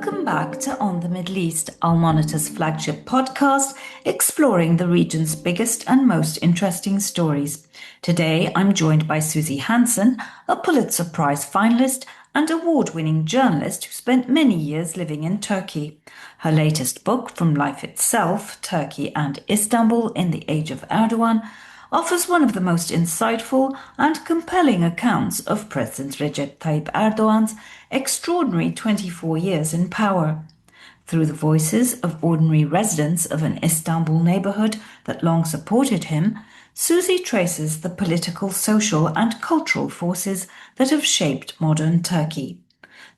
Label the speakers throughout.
Speaker 1: Welcome back to On the Middle East, Al Monitor's flagship podcast, exploring the region's biggest and most interesting stories. Today, I'm joined by Suzy Hansen, a Pulitzer Prize finalist and award-winning journalist who spent many years living in Turkey. Her latest book, From Life Itself, Turkey and Istanbul in the Age of Erdogan, offers one of the most insightful and compelling accounts of President Recep Tayyip Erdogan's extraordinary 24 years in power. Through the voices of ordinary residents of an Istanbul neighborhood that long supported him, Suzy traces the political, social, and cultural forces that have shaped modern Turkey.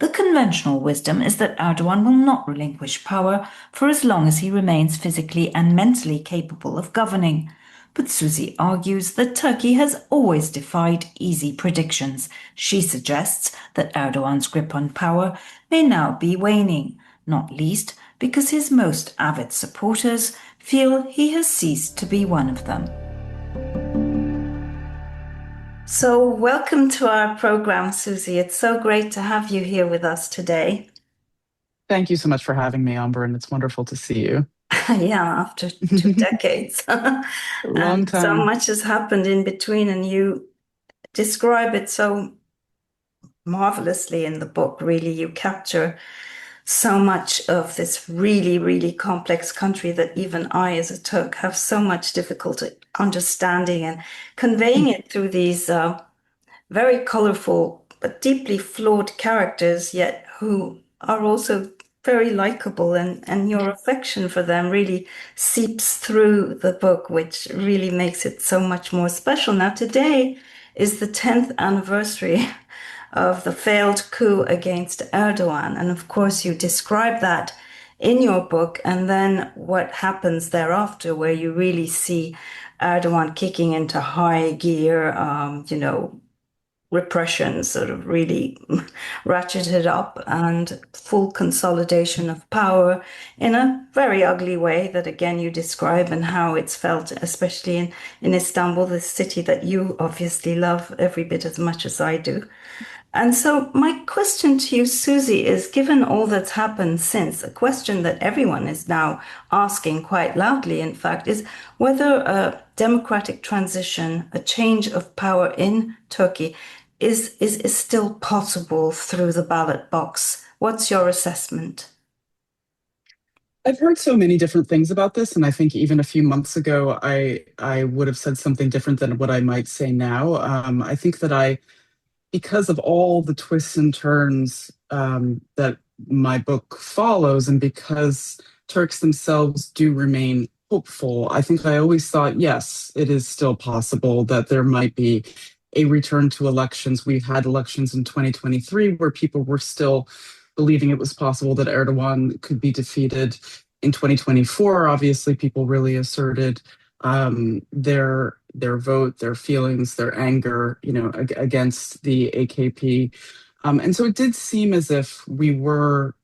Speaker 1: The conventional wisdom is that Erdogan will not relinquish power for as long as he remains physically and mentally capable of governing. But Suzy argues that Turkey has always defied easy predictions. She suggests that Erdogan's grip on power may now be waning, not least because his most avid supporters feel he has ceased to be one of them. So welcome to our program, Suzy. It's so great to have you here with us today.
Speaker 2: Thank you so much for having me, Amber, and it's wonderful to see you.
Speaker 1: Yeah, after 2 decades.
Speaker 2: Long
Speaker 1: And so
Speaker 2: time.
Speaker 1: much has happened in between, and you describe it so marvelously in the book. Really, you capture so much of this really, really complex country that even I, as a Turk, have so much difficulty understanding and conveying it through these very colorful but deeply flawed characters, yet who are also very likable, and your affection for them really seeps through the book, which really makes it so much more special. Now, today is the 10th anniversary of the failed coup against Erdogan. And of course, you describe that in your book, and then what happens thereafter, where you really see Erdogan kicking into high gear, repression sort of really ratcheted up, and full consolidation of power in a very ugly way that again you describe, and how it's felt, especially in Istanbul, the city that you obviously love every bit as much as I do. And so my question to you, Suzy, is given all that's happened since, a question that everyone is now asking quite loudly, in fact, is whether a democratic transition, a change of power in Turkey is still possible through the ballot box. What's your assessment?
Speaker 2: I've heard so many different things about this, and I think even a few months ago, I would have said something different than what I might say now. I think that because of all the twists and turns that my book follows, and because Turks themselves do remain hopeful, I think I always thought, yes, it is still possible that there might be a return to elections. We've had elections in 2023 where people were still believing it was possible that Erdogan could be defeated. In 2024, obviously, people really asserted their vote, their feelings, their anger, against the AKP, and so it did seem as if we were,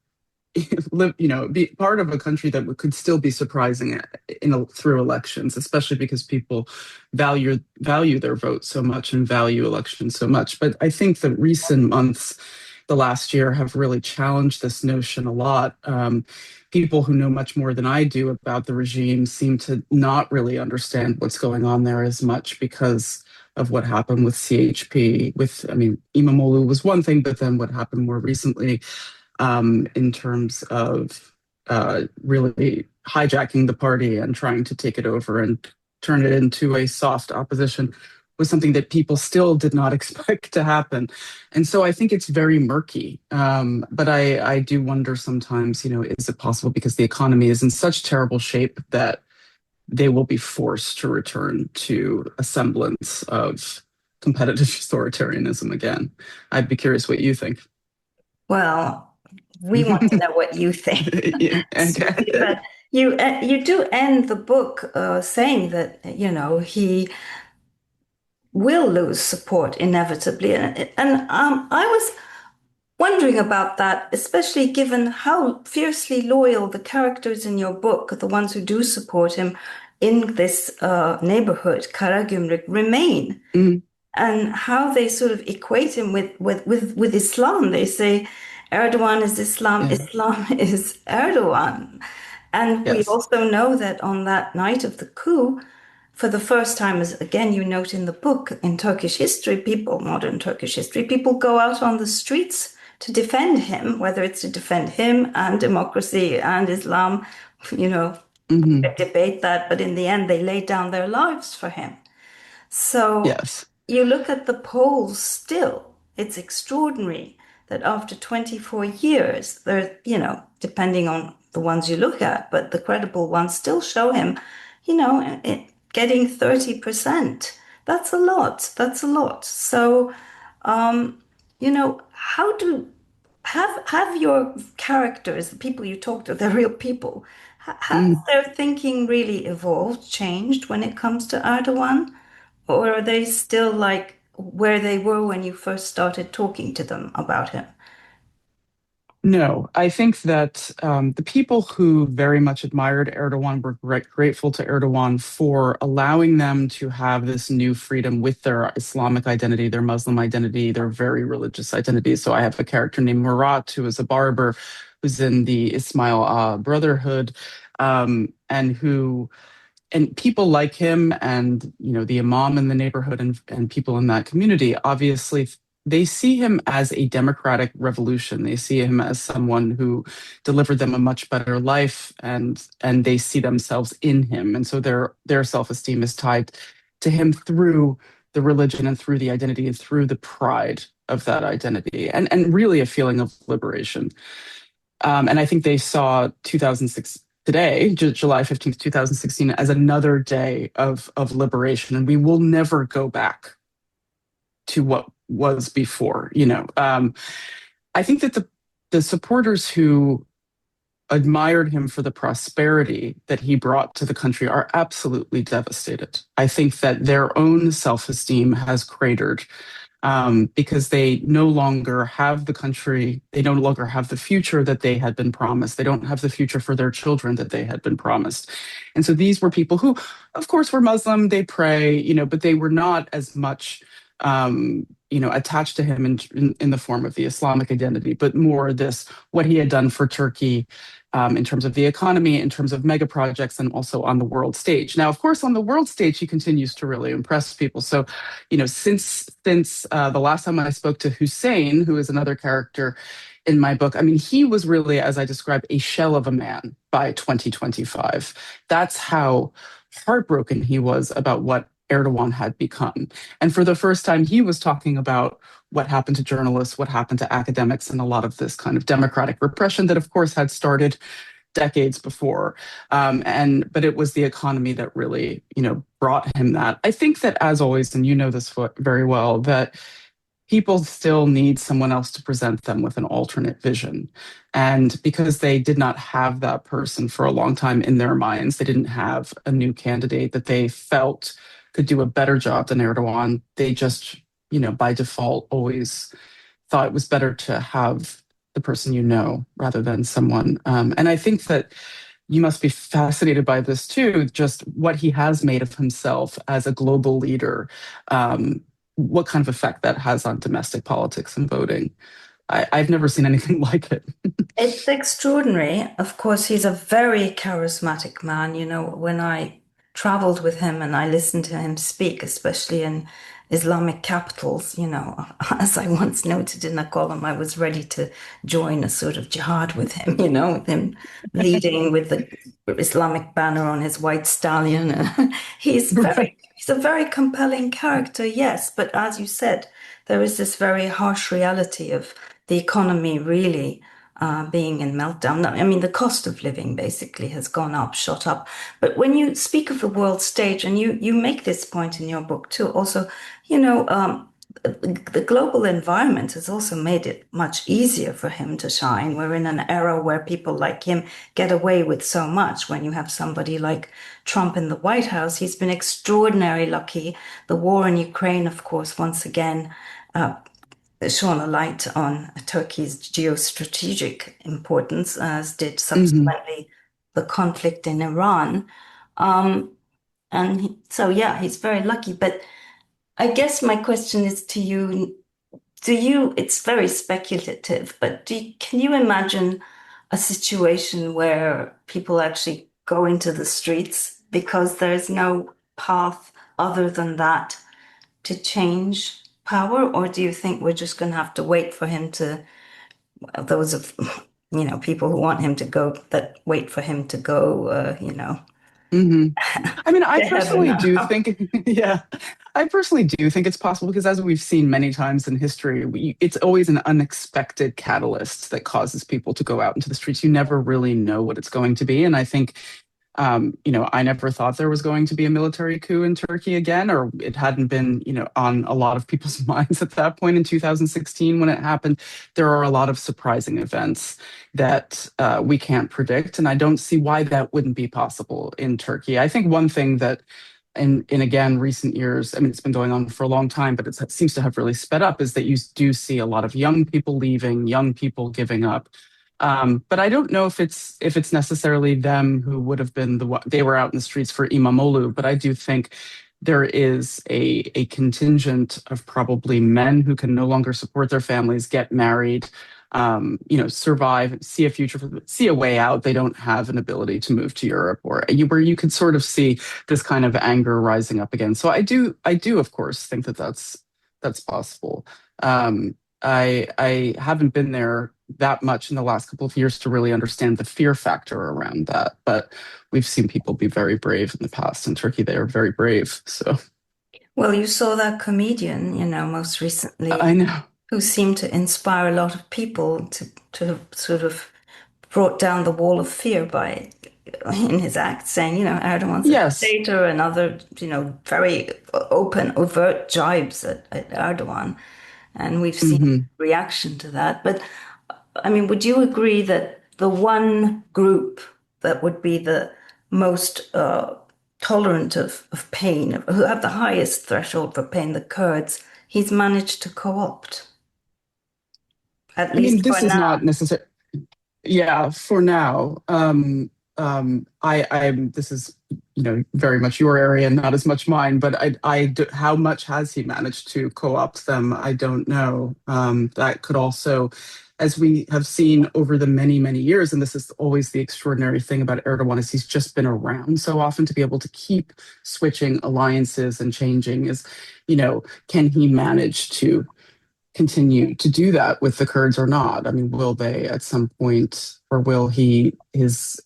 Speaker 2: be part of a country that could still be surprising through elections, especially because people value their vote so much and value elections so much. But I think the recent months, the last year, have really challenged this notion a lot. People who know much more than I do about the regime seem to not really understand what's going on there as much because of what happened with CHP. Imamoglu was one thing, but then what happened more recently in terms of really hijacking the party and trying to take it over and turn it into a soft opposition was something that people still did not expect to happen. And so I think it's very murky. But I do wonder sometimes, is it possible because the economy is in such terrible shape that they will be forced to return to a semblance of competitive authoritarianism again? I'd be curious what you think.
Speaker 1: Well, we want to know what you think.
Speaker 2: Yeah,
Speaker 1: Suzy,
Speaker 2: okay.
Speaker 1: but you do end the book saying that he will lose support inevitably, and I was wondering about that, especially given how fiercely loyal the characters in your book, the ones who do support him in this neighborhood, Karagümrük, remain,
Speaker 2: Mhm.
Speaker 1: and how they sort of equate him with Islam. They say Erdogan is Islam,
Speaker 2: Yeah.
Speaker 1: Islam is Erdogan. And we
Speaker 2: Yes.
Speaker 1: also know that on that night of the coup, for the first time, as again you note in the book, in Turkish history, people, modern Turkish history, people go out on the streets to defend him, whether it's to defend him and democracy and Islam, you know,
Speaker 2: Hmm.
Speaker 1: debate that, but in the end, they laid down their lives for him. So
Speaker 2: Yes.
Speaker 1: you look at the polls still, it's extraordinary that after 24 years, there, depending on the ones you look at, but the credible ones still show him, getting 30%. That's a lot. That's a lot. So, how do have your characters, the people you talk to, they're real people. Has
Speaker 2: Mm.
Speaker 1: their thinking really evolved, changed when it comes to Erdogan? Or are they still like where they were when you first started talking to them about him?
Speaker 2: No, I think that the people who very much admired Erdogan were grateful to Erdogan for allowing them to have this new freedom with their Islamic identity, their Muslim identity, their very religious identity. So I have a character named Murat, who is a barber, who's in the Ismail Brotherhood, and people like him and the imam in the neighborhood and people in that community obviously they see him as a democratic revolution. They see him as someone who delivered them a much better life, and they see themselves in him, and so their self-esteem is tied to him through the religion and through the identity and through the pride of that identity, and really a feeling of liberation. And I think they saw 2006 today, July 15th, 2016, as another day of liberation. And we will never go back to what was before. I think that the supporters who admired him for the prosperity that he brought to the country are absolutely devastated. I think that their own self-esteem has cratered because they no longer have the country, they no longer have the future that they had been promised. They don't have the future for their children that they had been promised. And so these were people who, of course, were Muslim, they pray, but they were not as much. Attached to him in the form of the Islamic identity, but more this what he had done for Turkey in terms of the economy, in terms of mega projects, and also on the world stage. Now, of course, on the world stage, he continues to really impress people. So, since the last time I spoke to Hussein, who is another character in my book, I mean, he was really, as I described, a shell of a man by 2025. That's how heartbroken he was about what Erdogan had become. And for the first time, he was talking about what happened to journalists, what happened to academics, and a lot of this kind of democratic repression that, of course, had started decades before. But it was the economy that really, brought him that. I think that, as always, and you know this very well, that people still need someone else to present them with an alternate vision. And because they did not have that person for a long time in their minds, they didn't have a new candidate that they felt could do a better job than Erdogan. They just, by default, always thought it was better to have the person rather than someone. And I think that you must be fascinated by this too, just what he has made of himself as a global leader, what kind of effect that has on domestic politics and voting. I've never seen anything like it.
Speaker 1: It's extraordinary. Of course, he's a very charismatic man. When I traveled with him and I listened to him speak, especially in Islamic capitals, as I once noted in a column, I was ready to join a sort of jihad with him, with him leading with the Islamic banner on his white stallion. He's a very compelling character, yes. But as you said, there is this very harsh reality of the economy really being in meltdown. I mean, the cost of living basically has gone up, shot up. But when you speak of the world stage, and you make this point in your book too, also, you know, um, the global environment has also made it much easier for him to shine. We're in an era where people like him get away with so much. When you have somebody like Trump in the White House, he's been extraordinarily lucky. The war in Ukraine, of course, once again, shone a light on Turkey's geostrategic importance, as did
Speaker 2: Hmm.
Speaker 1: subsequently the conflict in Iran. Um, so, yeah, he's very lucky. But I guess my question is to you, it's very speculative, but can you imagine a situation where people actually go into the streets because there's no path other than that to change power? Or do you think we're just going to have to wait for him to, those of, people who want him to go, that wait for him to go,
Speaker 2: Hmm. I mean, I
Speaker 1: to heaven
Speaker 2: personally do
Speaker 1: now?
Speaker 2: think, yeah, I personally do think it's possible because, as we've seen many times in history, it's always an unexpected catalyst that causes people to go out into the streets. You never really know what it's going to be. And I think I never thought there was going to be a military coup in Turkey again, or it hadn't been, on a lot of people's minds at that point in 2016 when it happened. There are a lot of surprising events that we can't predict, and I don't see why that wouldn't be possible in Turkey. I think one thing that in again recent years, I mean, it's been going on for a long time, but it seems to have really sped up, is that you do see a lot of young people leaving, young people giving up. But I don't know if it's necessarily them who would have been they were out in the streets for Imamoglu, but I do think there is a contingent of probably men who can no longer support their families, get married, survive, see a future, see a way out. They don't have an ability to move to Europe, or where you could sort of see this kind of anger rising up again. So I do, of course, think that that's possible. I haven't been there that much in the last couple of years to really understand the fear factor around that, but we've seen people be very brave in the past. In Turkey, they are very brave. So
Speaker 1: Well, you saw that comedian, most recently,
Speaker 2: I know.
Speaker 1: who seemed to inspire a lot of people to sort of brought down the wall of fear by in his act saying, Erdogan's a
Speaker 2: Yes.
Speaker 1: dictator and other, very open, overt jibes at Erdogan. And we've seen
Speaker 2: Hmm.
Speaker 1: reaction to that. But I mean, would you agree that the one group that would be the most tolerant of pain, who have the highest threshold for pain, the Kurds, he's managed to co-opt, at
Speaker 2: I mean,
Speaker 1: least for
Speaker 2: this is
Speaker 1: now?
Speaker 2: not necessary. Yeah, for now. This is, very much your area and not as much mine, but how much has he managed to co-opt them? I don't know. That could also, as we have seen over the many, many years, and this is always the extraordinary thing about Erdogan, is he's just been around so often to be able to keep switching alliances and changing can he manage to continue to do that with the Kurds or not? I mean, will they at some point, or will his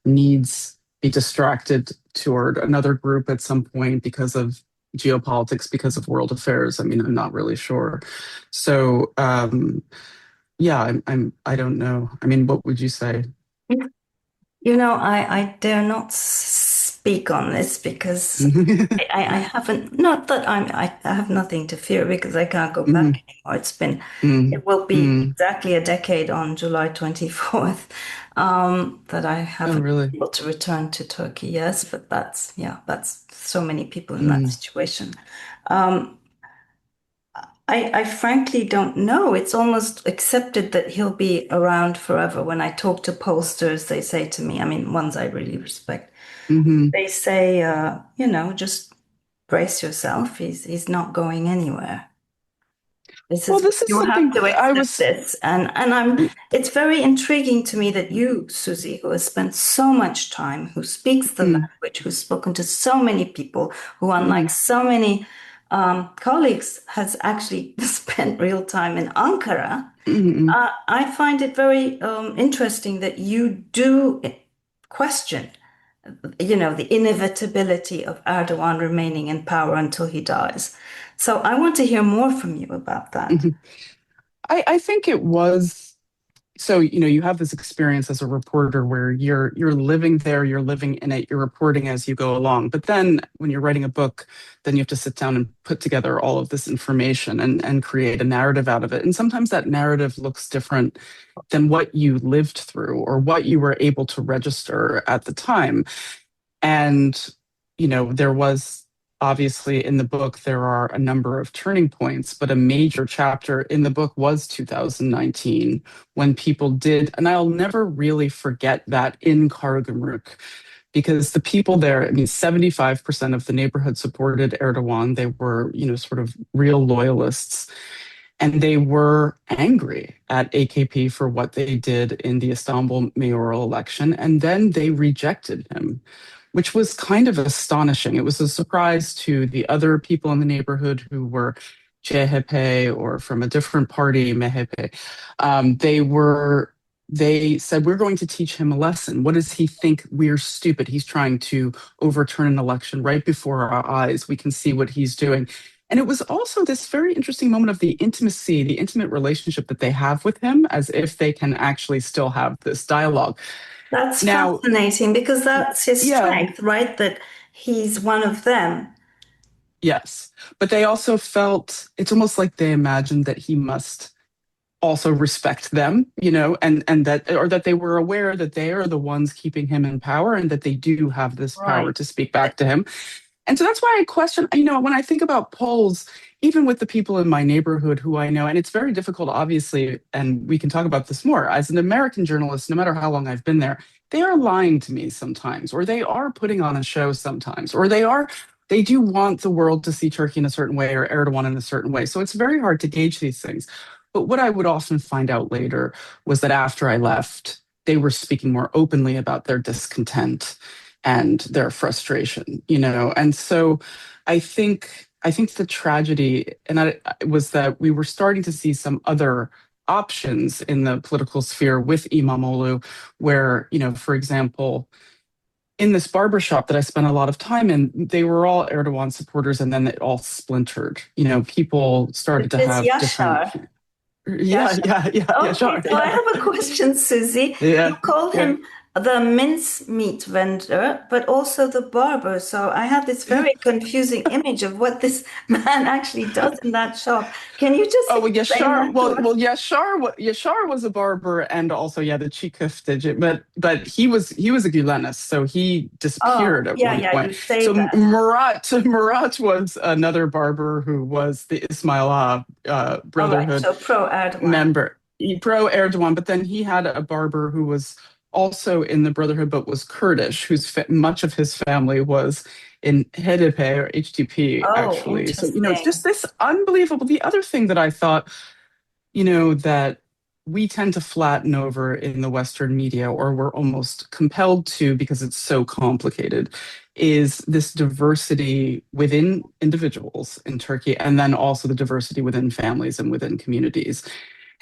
Speaker 2: needs be distracted toward another group at some point because of geopolitics, because of world affairs? I mean, I'm not really sure. So, yeah, I don't know. I mean, what would you say?
Speaker 1: I dare not speak on this because I haven't, not that I have nothing to fear because I can't go back
Speaker 2: Mhm,
Speaker 1: anymore.
Speaker 2: mhm,
Speaker 1: It will be
Speaker 2: mhm.
Speaker 1: exactly a decade on July 24th, that I
Speaker 2: Oh,
Speaker 1: haven't
Speaker 2: really?
Speaker 1: been able to return to Turkey. Yes, but that's so many people in that
Speaker 2: Mm,
Speaker 1: situation. Um, I frankly don't know. It's almost accepted that he'll be around forever. When I talk to pollsters, they say to me, I mean, ones I really respect,
Speaker 2: mhm.
Speaker 1: they say, just brace yourself. He's not going anywhere. This
Speaker 2: Well,
Speaker 1: is
Speaker 2: this is
Speaker 1: you have
Speaker 2: something
Speaker 1: to
Speaker 2: I
Speaker 1: accept
Speaker 2: was.
Speaker 1: this. And it's very intriguing to me that you, Susie, who has spent so much time, who speaks the
Speaker 2: Mm,
Speaker 1: language, who's spoken to so many people, who, unlike
Speaker 2: mm,
Speaker 1: so many colleagues, has actually spent real time in Ankara.
Speaker 2: mm,
Speaker 1: I find it very interesting that you do question, the inevitability of Erdogan remaining in power until he dies. So I want to hear more from you about that.
Speaker 2: mm. I think it was. So you have this experience as a reporter where you're living there, you're living in it, you're reporting as you go along, but then when you're writing a book, then you have to sit down and put together all of this information and create a narrative out of it, and sometimes that narrative looks different than what you lived through or what you were able to register at the time. And, there was obviously in the book, there are a number of turning points, but a major chapter in the book was 2019 when people did, and I'll never really forget that in Karagümrük, because the people there, I mean, 75% of the neighborhood supported Erdogan. They were, sort of real loyalists. and they were angry at AKP for what they did in the Istanbul mayoral election, and then they rejected him, which was kind of astonishing. It was a surprise to the other people in the neighborhood who were CHP or from a different party, MHP. They said, we're going to teach him a lesson. What does he think? We're stupid. He's trying to overturn an election right before our eyes. We can see what he's doing. And it was also this very interesting moment of the intimacy, the intimate relationship that they have with him, as if they can actually still have this dialogue.
Speaker 1: That's
Speaker 2: Now,
Speaker 1: fascinating because that's his
Speaker 2: yeah,
Speaker 1: strength, right? That he's one of them.
Speaker 2: yes. But they also felt it's almost like they imagined that he must also respect them, and that, or that they were aware that they are the ones keeping him in power and that they do have this power
Speaker 1: Right.
Speaker 2: to speak back to him. And so that's why I question, when I think about polls, even with the people in my neighborhood who I know, and it's very difficult, obviously, and we can talk about this more. As an American journalist, no matter how long I've been there, they are lying to me sometimes, or they are putting on a show sometimes, or they do want the world to see Turkey in a certain way or Erdogan in a certain way. So it's very hard to gauge these things. But what I would often find out later was that after I left, they were speaking more openly about their discontent and their frustration, And so I think the tragedy was that we were starting to see some other options in the political sphere with Imamoglu, where, for example, in this barbershop that I spent a lot of time in, they were all Erdogan supporters, and then it all splintered. People started
Speaker 1: It
Speaker 2: to
Speaker 1: is
Speaker 2: have different.
Speaker 1: Yashar.
Speaker 2: Yeah,
Speaker 1: Yashar.
Speaker 2: yeah, yeah, yeah,
Speaker 1: Okay,
Speaker 2: sure,
Speaker 1: so I
Speaker 2: yeah,
Speaker 1: have a question, Susie. You
Speaker 2: yeah,
Speaker 1: called
Speaker 2: yeah.
Speaker 1: him the mince meat vendor, but also the barber. So I have this very confusing image of what this man actually does in that shop. Can you just
Speaker 2: Oh well,
Speaker 1: explain
Speaker 2: Yashar.
Speaker 1: that to us?
Speaker 2: Yashar was a barber, and also the chief digit. But he was a Gulenist, so he
Speaker 1: Oh,
Speaker 2: disappeared at
Speaker 1: yeah,
Speaker 2: one
Speaker 1: yeah,
Speaker 2: point.
Speaker 1: you say
Speaker 2: So
Speaker 1: that.
Speaker 2: Murat was another barber who was the Ismaila
Speaker 1: All right,
Speaker 2: Brotherhood
Speaker 1: so pro Erdogan.
Speaker 2: member, pro Erdogan. But then he had a barber who was also in the Brotherhood, but was Kurdish, much of his family was in HDP or HDP,
Speaker 1: Oh,
Speaker 2: actually. So, it's just
Speaker 1: interesting.
Speaker 2: this unbelievable. The other thing that I thought, that we tend to flatten over in the Western media, or we're almost compelled to because it's so complicated, is this diversity within individuals in Turkey, and then also the diversity within families and within communities.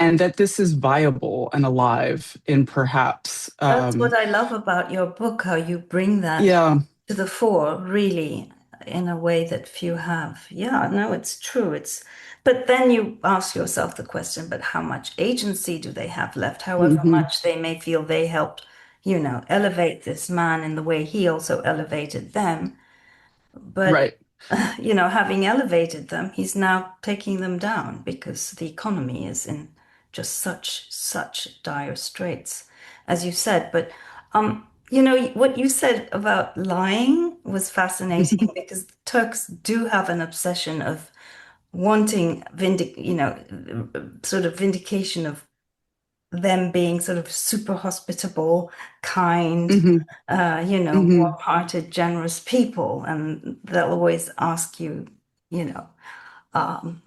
Speaker 2: And that this is viable and alive in perhaps,
Speaker 1: That's what I love about your book, how you bring that
Speaker 2: yeah,
Speaker 1: to the fore, really, in a way that few have. Yeah, no, it's true. But then you ask yourself the question, but how much agency do they have left? However
Speaker 2: hmm
Speaker 1: much they may feel they helped, elevate this man in the way he also elevated them. But,
Speaker 2: right.
Speaker 1: having elevated them, he's now taking them down because the economy is in just such dire straits, as you said. But, what you said about lying was fascinating because Turks do have an obsession of wanting sort of vindication of them being sort of super hospitable, kind,
Speaker 2: hmm hmm
Speaker 1: warm-hearted, generous people, and they'll always ask you, you know,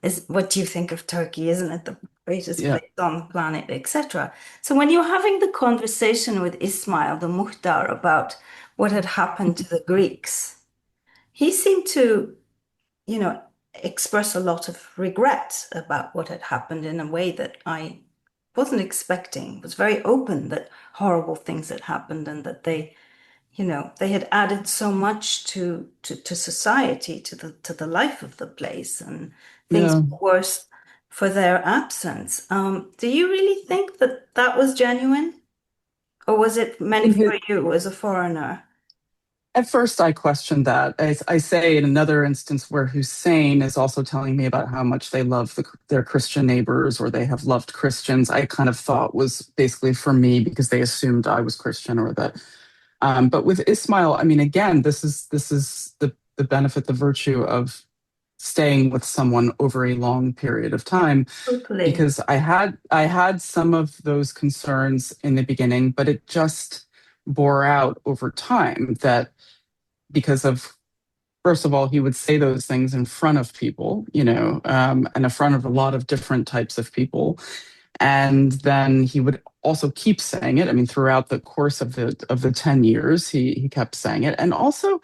Speaker 1: is what do you think of Turkey? Isn't it the greatest
Speaker 2: yeah.
Speaker 1: place on the planet, etc. So when you're having the conversation with Ismail, the Muhtar, about what had happened to the Greeks, he seemed to, you know, express a lot of regret about what had happened in a way that I wasn't expecting. It was very open that horrible things had happened and that they had added so much to society, to the life of the place, and things
Speaker 2: Yeah.
Speaker 1: were worse for their absence. Do you really think that that was genuine, or was it meant for you as a foreigner?
Speaker 2: At first, I questioned that. I say in another instance where Hussein is also telling me about how much they love their Christian neighbors, or they have loved Christians, I kind of thought was basically for me because they assumed I was Christian, or that. But with Ismail, I mean, again, this is the benefit, the virtue of staying with someone over a long period of time,
Speaker 1: Totally.
Speaker 2: because I had some of those concerns in the beginning, but it just bore out over time that because of first of all, he would say those things in front of people, and in front of a lot of different types of people. And then he would also keep saying it. I mean, throughout the course of the 10 years, he kept saying it. And also,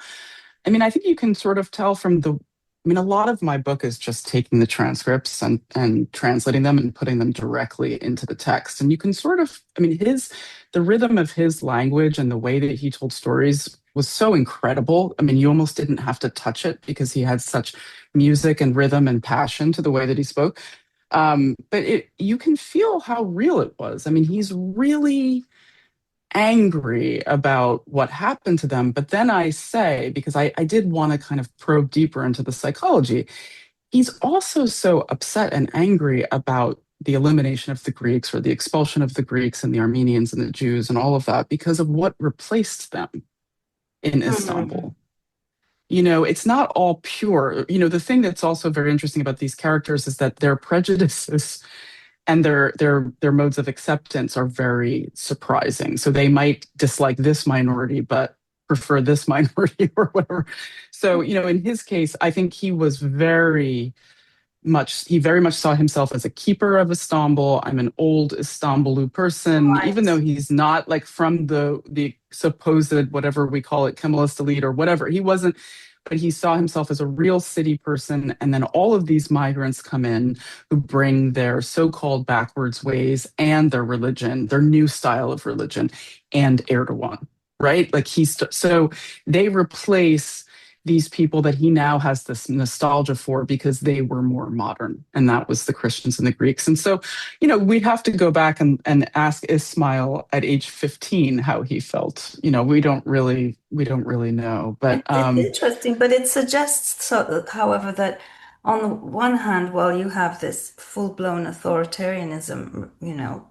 Speaker 2: I mean, I think you can sort of tell from I mean, a lot of my book is just taking the transcripts and translating them and putting them directly into the text. And you can sort of, I mean, the rhythm of his language and the way that he told stories was so incredible. I mean, you almost didn't have to touch it because he had such music and rhythm and passion to the way that he spoke. But you can feel how real it was. I mean, he's really angry about what happened to them. But then I say, because I did want to kind of probe deeper into the psychology, he's also so upset and angry about the elimination of the Greeks or the expulsion of the Greeks and the Armenians and the Jews and all of that because of what replaced them in
Speaker 1: Hmm.
Speaker 2: Istanbul. It's not all pure. The thing that's also very interesting about these characters is that their prejudices and their modes of acceptance are very surprising. So they might dislike this minority, but prefer this minority or whatever. So, in his case, I think he very much saw himself as a keeper of Istanbul. I'm an old Istanbulu person, even though
Speaker 1: Right.
Speaker 2: he's not like from the supposed whatever we call it, Kemalist elite or whatever. He wasn't, but he saw himself as a real city person. And then all of these migrants come in who bring their so-called backwards ways and their religion, their new style of religion, and Erdogan, right? So they replace these people that he now has this nostalgia for because they were more modern, and that was the Christians and the Greeks. And so, we'd have to go back and ask Ismail at age 15 how he felt. We don't really know. But
Speaker 1: It's interesting, but it suggests, so, however, that on the one hand, while you have this full-blown authoritarianism,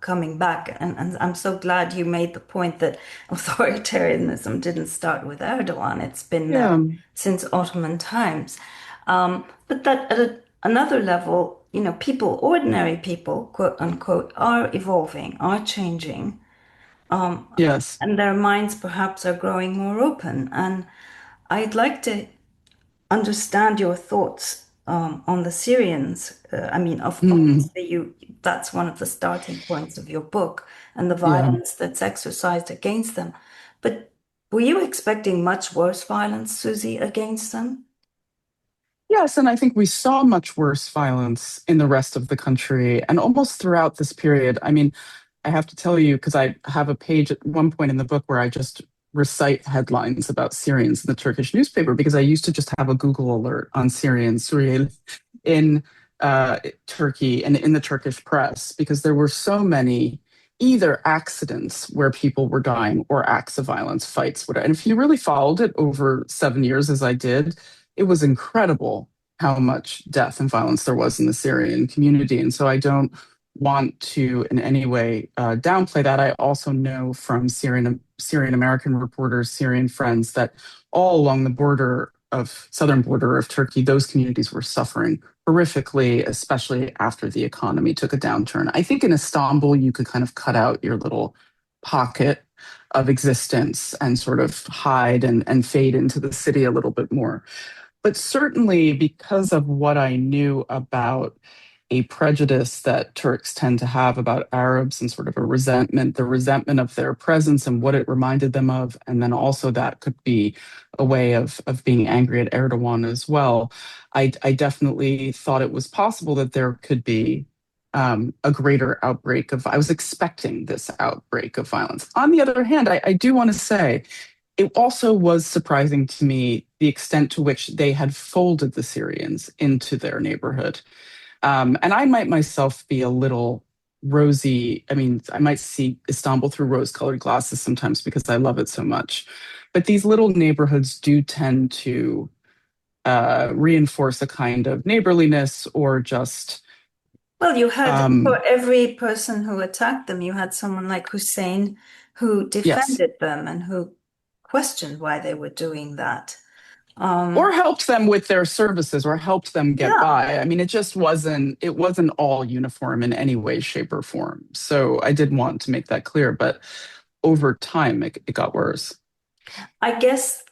Speaker 1: coming back, and I'm so glad you made the point that authoritarianism didn't start with Erdogan. It's been there
Speaker 2: yeah,
Speaker 1: since Ottoman times. But that at another level, people, ordinary people, quote unquote, are evolving, are changing,
Speaker 2: yes,
Speaker 1: and their minds perhaps are growing more open. And I'd like to understand your thoughts on the Syrians. I mean,
Speaker 2: mm,
Speaker 1: obviously, that's one of the starting points of your book and the
Speaker 2: yeah.
Speaker 1: violence that's exercised against them. But were you expecting much worse violence, Susie, against them?
Speaker 2: Yes, and I think we saw much worse violence in the rest of the country and almost throughout this period. I mean, I have to tell you, because I have a page at one point in the book where I just recite headlines about Syrians in the Turkish newspaper because I used to just have a Google alert on Syrians, Suriyeli, in Turkey and in the Turkish press because there were so many either accidents where people were dying or acts of violence, fights, whatever. And if you really followed it over 7 years, as I did, it was incredible how much death and violence there was in the Syrian community. And so I don't want to in any way downplay that. I also know from Syrian American reporters, Syrian friends, that all along the southern border of Turkey, those communities were suffering horrifically, especially after the economy took a downturn. I think in Istanbul, you could kind of cut out your little pocket of existence and sort of hide and fade into the city a little bit more. But certainly because of what I knew about a prejudice that Turks tend to have about Arabs and sort of a resentment, the resentment of their presence and what it reminded them of. And then also that could be a way of being angry at Erdogan as well. I definitely thought it was possible that there could be a greater outbreak I was expecting this outbreak of violence. On the other hand, I do want to say it also was surprising to me the extent to which they had folded the Syrians into their neighborhood. And I might myself be a little rosy. I mean, I might see Istanbul through rose colored glasses sometimes because I love it so much. But these little neighborhoods do tend to reinforce a kind of neighborliness or just,
Speaker 1: Well, you had,
Speaker 2: um,
Speaker 1: for every person who attacked them, you had someone like Hussein who
Speaker 2: yes,
Speaker 1: defended them and who questioned why they were doing that.
Speaker 2: or
Speaker 1: Um,
Speaker 2: helped them with their services or helped them get
Speaker 1: yeah,
Speaker 2: by. I mean, it wasn't all uniform in any way, shape, or form. So I did want to make that clear, but over time it got worse.
Speaker 1: I guess.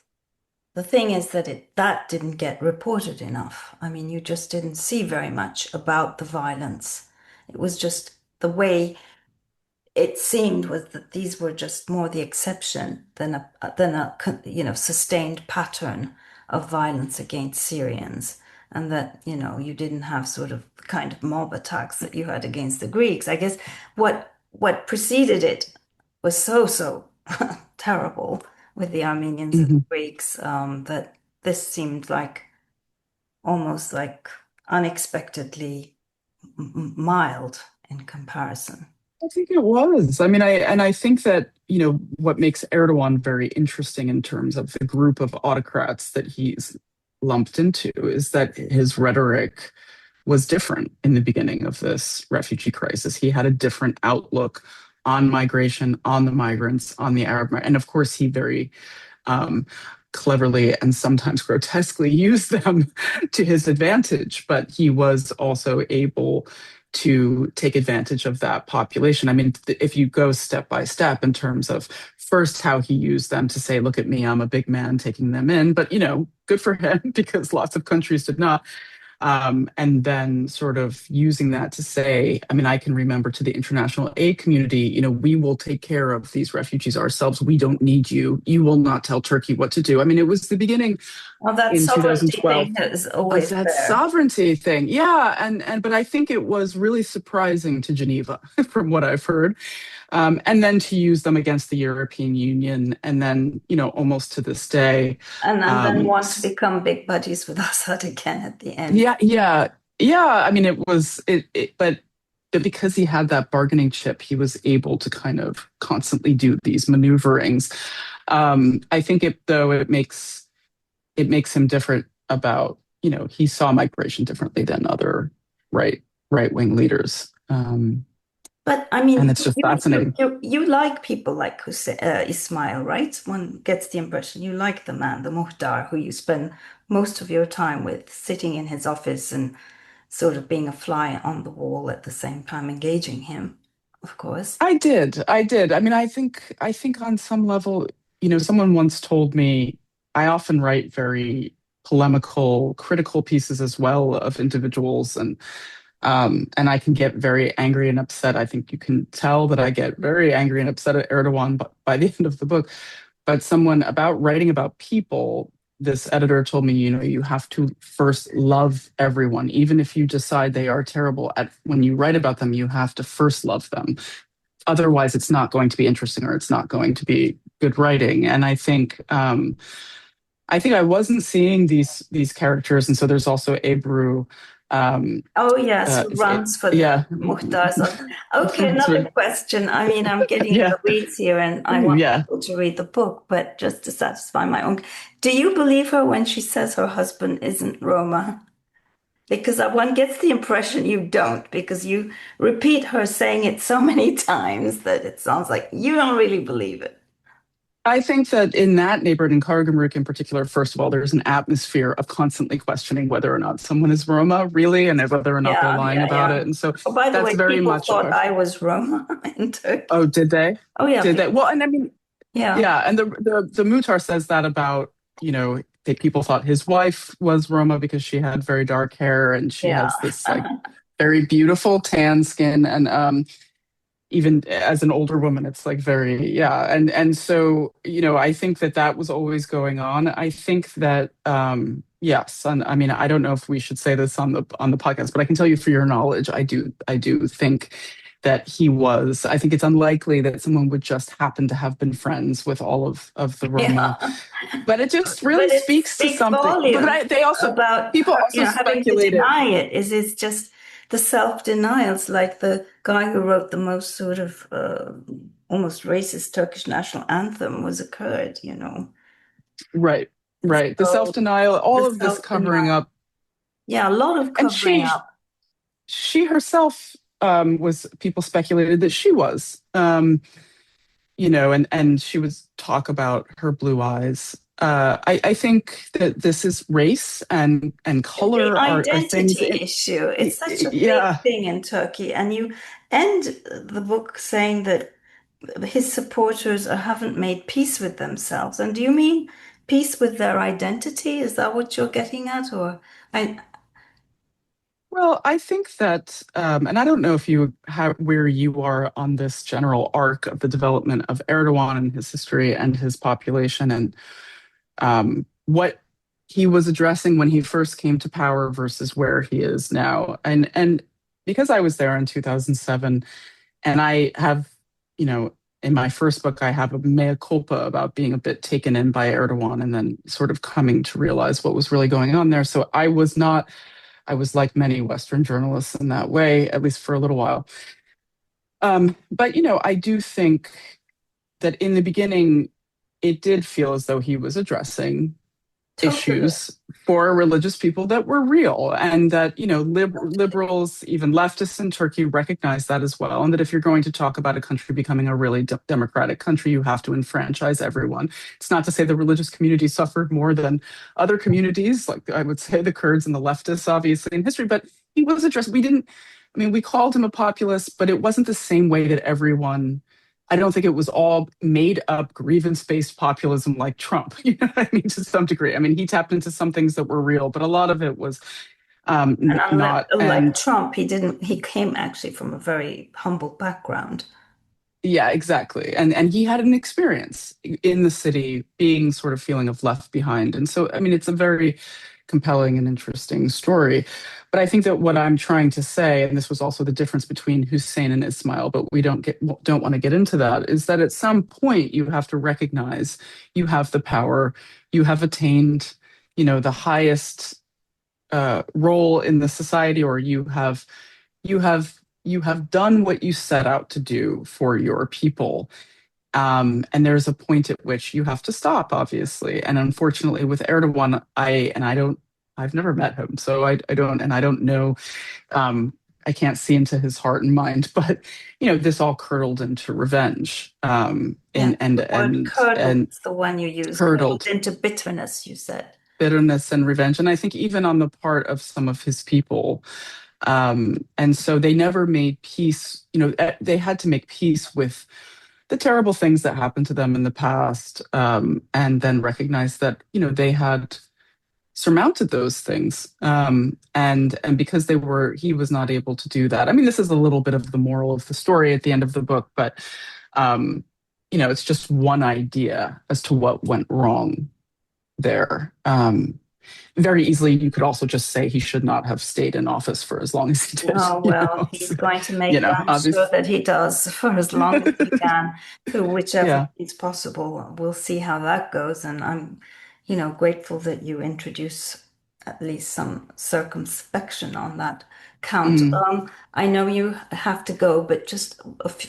Speaker 1: the thing is that that didn't get reported enough. I mean, you just didn't see very much about the violence. It was just the way it seemed was that these were just more the exception than a sustained pattern of violence against Syrians, and that you didn't have sort of the kind of mob attacks that you had against the Greeks. I guess what preceded it was so terrible with the Armenians and the
Speaker 2: Mhm.
Speaker 1: Greeks, that this seemed like almost like unexpectedly mild in comparison.
Speaker 2: I think it was. I mean, I think that, what makes Erdogan very interesting in terms of the group of autocrats that he's lumped into is that his rhetoric was different in the beginning of this refugee crisis. He had a different outlook on migration, on the migrants, on the and of course, he very um, cleverly and sometimes grotesquely used them to his advantage, but he was also able to take advantage of that population. I mean, if you go step by step in terms of first how he used them to say, look at me, I'm a big man taking them in, but good for him because lots of countries did not. And then sort of using that to say, I mean, I can remember to the international aid community, we will take care of these refugees ourselves. We don't need you. You will not tell Turkey what to do. I mean, it was the beginning
Speaker 1: Well, that
Speaker 2: in
Speaker 1: sovereignty
Speaker 2: 2012
Speaker 1: thing is
Speaker 2: of
Speaker 1: always
Speaker 2: that
Speaker 1: there.
Speaker 2: sovereignty thing. Yeah. And but I think it was really surprising to Geneva from what I've heard. And then to use them against the European Union. And then, almost to this day,
Speaker 1: And then
Speaker 2: um,
Speaker 1: want to become big buddies with Assad again at the end.
Speaker 2: yeah, yeah, yeah. I mean, but because he had that bargaining chip, he was able to kind of constantly do these maneuverings. I think it makes him different about, he saw migration differently than other right right wing leaders.
Speaker 1: But I
Speaker 2: And
Speaker 1: mean,
Speaker 2: it's just
Speaker 1: you
Speaker 2: fascinating.
Speaker 1: you you like people like Hussein, Ismail, right? One gets the impression you like the man, the Muhtar, who you spend most of your time with, sitting in his office and sort of being a fly on the wall at the same time, engaging him, of course.
Speaker 2: I did. I mean, I think on some level, someone once told me I often write very polemical, critical pieces as well of individuals, and I can get very angry and upset. I think you can tell that I get very angry and upset at Erdogan by the end of the book. But someone about writing about people, this editor told me, you have to first love everyone, even if you decide they are terrible. When you write about them, you have to first love them. Otherwise, it's not going to be interesting or it's not going to be good writing. And I think I wasn't seeing these characters, and so there's also Ebru. Um,
Speaker 1: Oh, yes, who runs for the
Speaker 2: yeah,
Speaker 1: Muhtar son. Okay, another question. I mean, I'm getting in
Speaker 2: yeah,
Speaker 1: the weeds here and I want
Speaker 2: yeah.
Speaker 1: people to read the book, but just to satisfy my own. Do you believe her when she says her husband isn't Roma? Because one gets the impression you don't, because you repeat her saying it so many times that it sounds like you don't really believe it.
Speaker 2: I think that in that neighborhood, in Karagumruk in particular, first of all, there's an atmosphere of constantly questioning whether or not someone is Roma, really, and whether or not they're
Speaker 1: Yeah,
Speaker 2: lying
Speaker 1: yeah,
Speaker 2: about
Speaker 1: yeah.
Speaker 2: it. And so
Speaker 1: Oh, by the
Speaker 2: that's
Speaker 1: way,
Speaker 2: very
Speaker 1: people
Speaker 2: much a
Speaker 1: thought
Speaker 2: question.
Speaker 1: I was Roma in
Speaker 2: Oh,
Speaker 1: Turkey.
Speaker 2: did they?
Speaker 1: Oh, yeah,
Speaker 2: Did they? Well, and I mean,
Speaker 1: yeah,
Speaker 2: yeah, and the Mutar says that about, that people thought his wife was Roma because she had very dark hair and she
Speaker 1: yeah.
Speaker 2: has this like very beautiful tan skin, and even as an older woman, it's like very, yeah. And so, I think that was always going on. I think that yes, and I mean, I don't know if we should say this on the podcast, but I can tell you for your knowledge, I do think that I think it's unlikely that someone would just happen to have been friends with all of the Roma,
Speaker 1: Yeah.
Speaker 2: but it just
Speaker 1: But
Speaker 2: really
Speaker 1: it
Speaker 2: speaks to
Speaker 1: speaks
Speaker 2: something. But
Speaker 1: volumes
Speaker 2: they also,
Speaker 1: about
Speaker 2: people
Speaker 1: her,
Speaker 2: also
Speaker 1: having to
Speaker 2: speculated.
Speaker 1: deny it. Is it's just the self-denials, like the guy who wrote the most sort of almost racist Turkish national anthem was a Kurd.
Speaker 2: Right, right, the
Speaker 1: So
Speaker 2: self-denial,
Speaker 1: the
Speaker 2: all of this covering
Speaker 1: self-denial.
Speaker 2: up.
Speaker 1: Yeah, a lot of
Speaker 2: And
Speaker 1: covering
Speaker 2: she
Speaker 1: up.
Speaker 2: she herself was, people speculated that she was, and she would talk about her blue eyes. I think that this is race and
Speaker 1: It's the
Speaker 2: color are things
Speaker 1: identity issue. It's such a big
Speaker 2: yeah.
Speaker 1: thing in Turkey. And you end the book saying that his supporters haven't made peace with themselves. And do you mean peace with their identity? Is that what you're getting at? Or I,
Speaker 2: Well, I think that, and I don't know if you have where you are on this general arc of the development of Erdogan and his history and his population, and what he was addressing when he first came to power versus where he is now. And because I was there in 2007, and I have, you know, in my first book, I have a mea culpa about being a bit taken in by Erdogan and then sort of coming to realize what was really going on there. So I was not, I was like many Western journalists in that way, at least for a little while. But, I do think that in the beginning, it did feel as though he was addressing
Speaker 1: totally.
Speaker 2: issues for religious people that were real, and that liberals, even leftists in Turkey, recognize that as well, and that if you're going to talk about a country becoming a really democratic country, you have to enfranchise everyone. It's not to say the religious community suffered more than other communities, like I would say the Kurds and the leftists obviously in history, but he was addressed. We didn't, I mean, we called him a populist, but it wasn't the same way that everyone, I don't think it was all made up grievance based populism like Trump. You know what I mean? To some degree. I mean, he tapped into some things that were real, but a lot of it was
Speaker 1: And
Speaker 2: not.
Speaker 1: unlike
Speaker 2: And
Speaker 1: Trump, he came actually from a very humble background.
Speaker 2: yeah, exactly. And he had an experience in the city being sort of feeling of left behind. And so, I mean, it's a very compelling and interesting story. But I think that what I'm trying to say, and this was also the difference between Hussein and Ismail, but we don't want to get into that, is that at some point you have to recognize you have the power, you have attained, the highest role in the society, or you have you have done what you set out to do for your people. And there's a point at which you have to stop, obviously. And unfortunately, with Erdogan, I've never met him, so I don't know. I can't see into his heart and mind, but this all curdled into revenge,
Speaker 1: Yeah, the word curdle
Speaker 2: and
Speaker 1: is the one you use, curdled
Speaker 2: curdled
Speaker 1: into bitterness, you said.
Speaker 2: bitterness and revenge. And I think even on the part of some of his people, and so they never made peace. They had to make peace with the terrible things that happened to them in the past, and then recognize that they had surmounted those things, and because he was not able to do that. I mean, this is a little bit of the moral of the story at the end of the book, but um, it's just one idea as to what went wrong there. Very easily, you could also just say he should not have stayed in office for as long as he did.
Speaker 1: Oh, well, he's
Speaker 2: So,
Speaker 1: going to make, I'm sure
Speaker 2: obviously,
Speaker 1: that he does for as long as he can, through whichever
Speaker 2: yeah.
Speaker 1: means possible. We'll see how that goes. And I'm, grateful that you introduce at least some circumspection on that count.
Speaker 2: Mm,
Speaker 1: I know you have to go, but just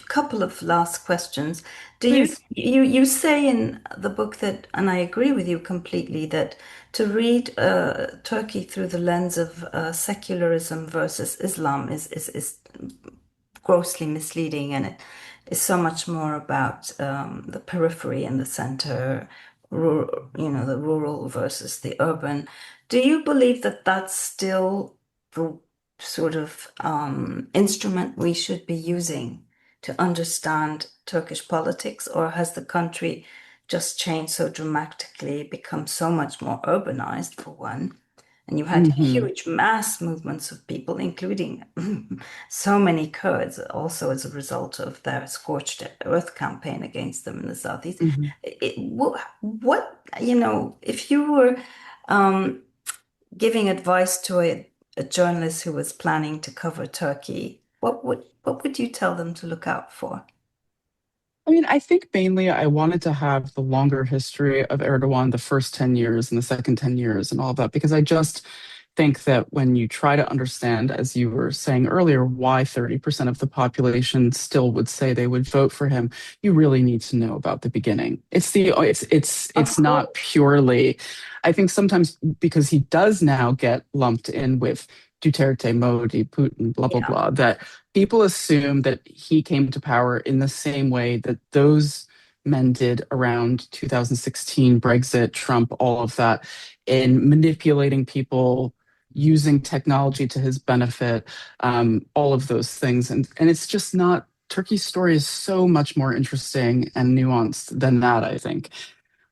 Speaker 1: couple of last questions. Do
Speaker 2: please.
Speaker 1: you say in the book that, and I agree with you completely, that to read Turkey through the lens of secularism versus Islam is grossly misleading, and it is so much more about the periphery and the center, the rural versus the urban. Do you believe that that's still the sort of instrument we should be using to understand Turkish politics, or has the country just changed so dramatically, become so much more urbanized for one? And you had
Speaker 2: Hmm.
Speaker 1: huge mass movements of people, including so many Kurds, also as a result of their scorched earth campaign against them in the southeast.
Speaker 2: Hmm.
Speaker 1: If you were um, giving advice to a journalist who was planning to cover Turkey, what would you tell them to look out for?
Speaker 2: I mean, I think mainly I wanted to have the longer history of Erdogan, the first 10 years and the second 10 years and all of that, because I just think that when you try to understand, as you were saying earlier, why 30% of the population still would say they would vote for him, you really need to know about the beginning.
Speaker 1: Of
Speaker 2: It's not
Speaker 1: course.
Speaker 2: purely, I think sometimes because he does now get lumped in with Duterte, Modi, Putin, blah, blah,
Speaker 1: Yeah.
Speaker 2: blah, that people assume that he came to power in the same way that those men did around 2016, Brexit, Trump, all of that, in manipulating people, using technology to his benefit, all of those things. And it's just not, Turkey's story is so much more interesting and nuanced than that, I think.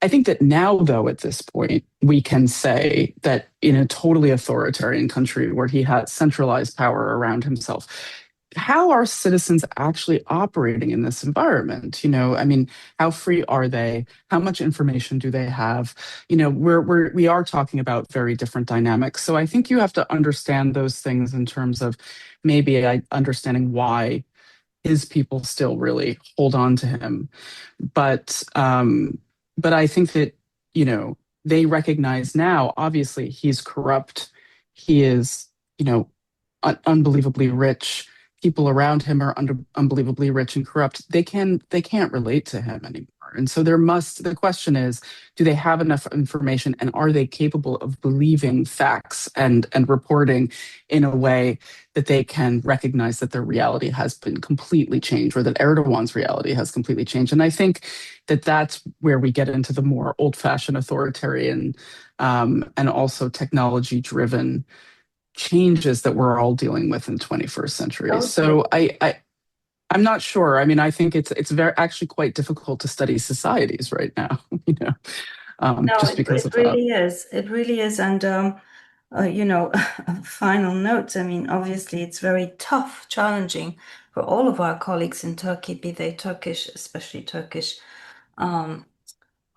Speaker 2: I think that now, though, at this point, we can say that in a totally authoritarian country where he has centralized power around himself, how are citizens actually operating in this environment? I mean, how free are they? How much information do they have? We are talking about very different dynamics. So I think you have to understand those things in terms of maybe understanding why his people still really hold on to him. But I think that they recognize now. Obviously, he's corrupt. He is unbelievably rich. People around him are unbelievably rich and corrupt. They can't relate to him anymore. And so the question is, do they have enough information, and are they capable of believing facts and reporting in a way that they can recognize that their reality has been completely changed, or that Erdogan's reality has completely changed? And I think that that's where we get into the more old-fashioned authoritarian and also technology-driven changes that we're all dealing with in the 21st century.
Speaker 1: Totally.
Speaker 2: So I'm not sure. I mean, I think it's very actually quite difficult to study societies right now,
Speaker 1: No,
Speaker 2: just because
Speaker 1: it
Speaker 2: of that.
Speaker 1: really is. It really is. And, final notes. I mean, obviously, it's very tough, challenging for all of our colleagues in Turkey, be they Turkish, especially Turkish, um,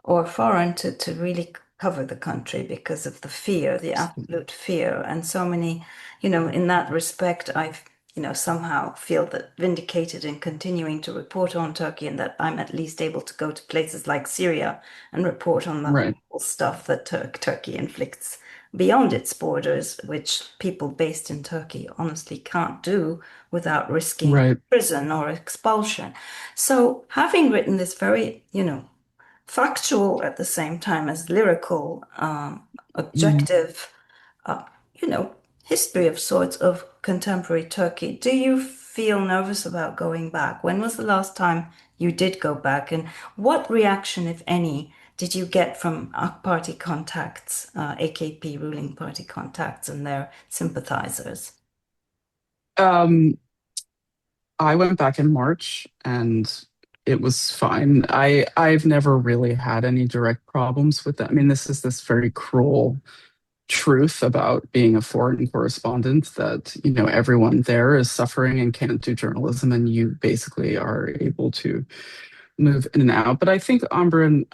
Speaker 1: or foreign, to really cover the country because of the fear, the absolute fear. And so many, in that respect, I've, somehow feel that vindicated in continuing to report on Turkey, and that I'm at least able to go to places like Syria and report on the
Speaker 2: Right,
Speaker 1: horrible stuff that Turkey inflicts beyond its borders, which people based in Turkey honestly can't do without risking
Speaker 2: right.
Speaker 1: prison or expulsion. So having written this very, factual at the same time as lyrical,
Speaker 2: Mm.
Speaker 1: objective, uh, you know, history of sorts of contemporary Turkey. Do you feel nervous about going back? When was the last time you did go back? And what reaction, if any, did you get from AK Party contacts, AKP ruling party contacts and their sympathizers?
Speaker 2: Um, I went back in March and it was fine. I've never really had any direct problems with that. I mean, this is this very cruel truth about being a foreign correspondent, that everyone there is suffering and can't do journalism, and you basically are able to move in and out. But I think, Ambrin,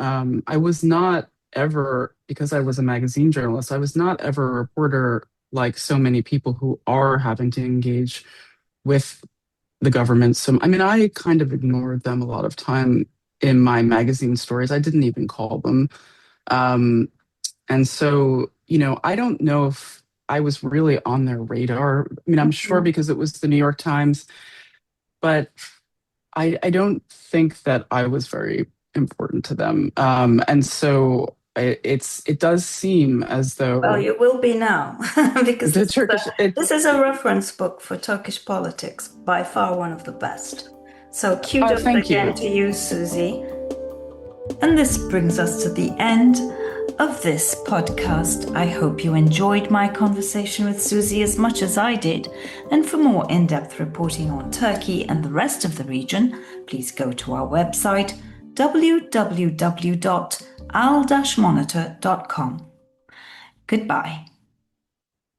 Speaker 2: I was not ever, because I was a magazine journalist, I was not ever a reporter like so many people who are having to engage with the government. So I mean, I kind of ignored them a lot of time in my magazine stories. I didn't even call them. Um, and so, I don't know if I was really on their radar. I mean, I'm sure
Speaker 1: Mhm.
Speaker 2: because it was the New York Times, but I don't think that I was very important to them. And so it does seem as
Speaker 1: Well,
Speaker 2: though
Speaker 1: you will be now, because
Speaker 2: the Turkish,
Speaker 1: this is a reference book for Turkish politics, by far one of the best. So kudos
Speaker 2: thank
Speaker 1: again
Speaker 2: you.
Speaker 1: to you, Suzy. And this brings us to the end of this podcast. I hope you enjoyed my conversation with Suzy as much as I did. And for more in-depth reporting on Turkey and the rest of the region, please go to our website www.al-monitor.com. Goodbye.